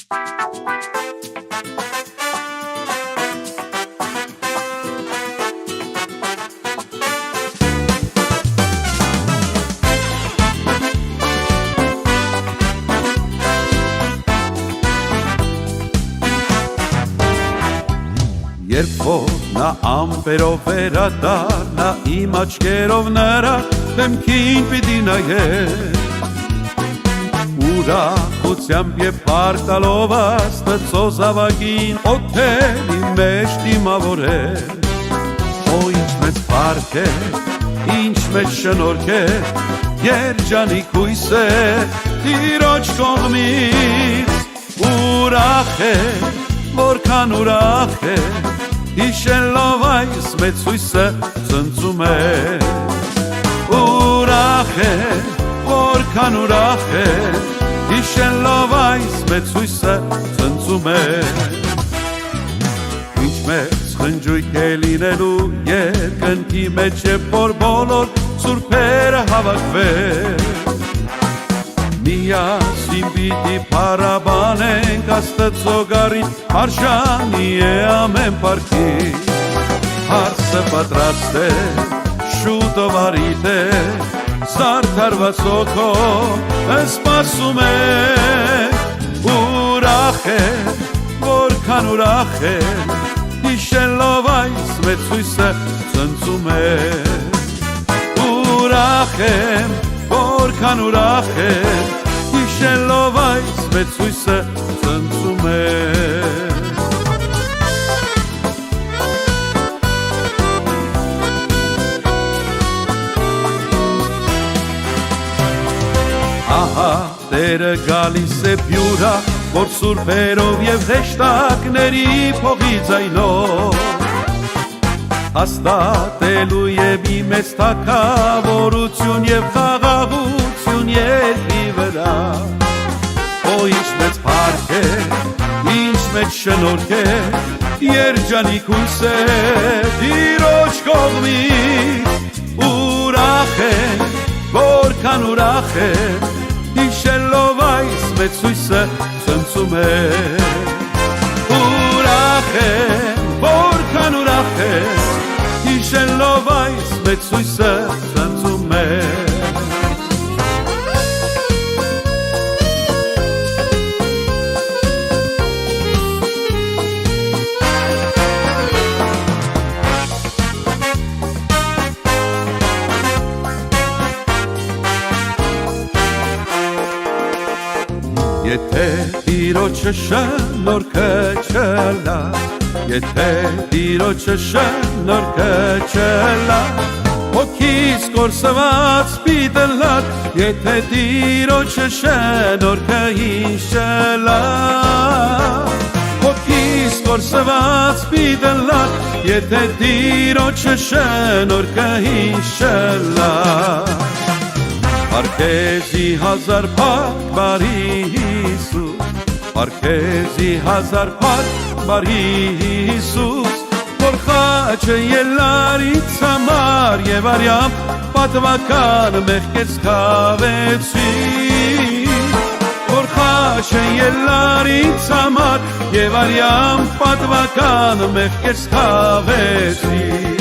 Երբ որ նա ամպերով վերադառնա իմ աչքերով նրա դեմքին պիտի նայեր ուրախությամբ եւ պարտալով աստծո զավակին օթելի մեջ դիմավորել Օ ինչ մեծ փառք է ինչ մեծ շնորհք է երջանիկ հույս է Տիրոջ կողմից ուրախ է որքան ուրախ է Իշելով այս մեծ հույսը ծնծում է Ուրախ է, որքան ուրախ է Իշելով այս մեծ հույսը ծնծում է Ինչ մեծ խնջույք է լինելու երկնքի մեջ է որ բոլոր սուրբերը հավաքվել Միասին պիտի փառաբանենք Աստծո գառին արժանի է ամեն պարքի Հարսը պատրաստ է, շուտով արիտ է Զարդարված հոգով սպասում է Ուրախ է, որքան ուրախ է Հիշելով այս մեծ հույսը ծնծում է Ուրախ եմ Որքան ուրախ է, հիշելով այս մեծ հույսը ծնծում է Ահա Տերը գալիս է բյուրա, որ սուրբերով և հեշտակների փողի ձայնով Հաստատելու և մի մեծ թագավորություն և խաղաղություն երկրի վրա Օ ինչ մեծ փառք է, ինչ մեծ շնորհք է, երջանիկ հույս է Տիրոջ կողմից ուրախ է, որքան ուրախ է Հիշելով այս մեծ հույսը ծնծում է Ուրախ է, որքան ուրախ է Հիշելով այս մեծ հույսը ծնծում է Եթե Տիրոջը շնորհքը չլա Եթե Տիրոջը շնորհքը չլա Հոգիս կորսված պիտլակ Եթե Տիրոջը շնորհքը ինձ չլա Հոգիս կորսված պիտլակ Եթե Տիրոջը շնորհքը ինձ չլա Պարքեզի հազար փառք բարի Հիսուս Պարքեզի հազար փառք բարի Հիսուս Որ խաչը ելարից համար եւ արյամբ պատվական մեղքեց քավեցի Որ խաչը ելարից համար եւ արյամբ պատվական մեղքեց քավեցի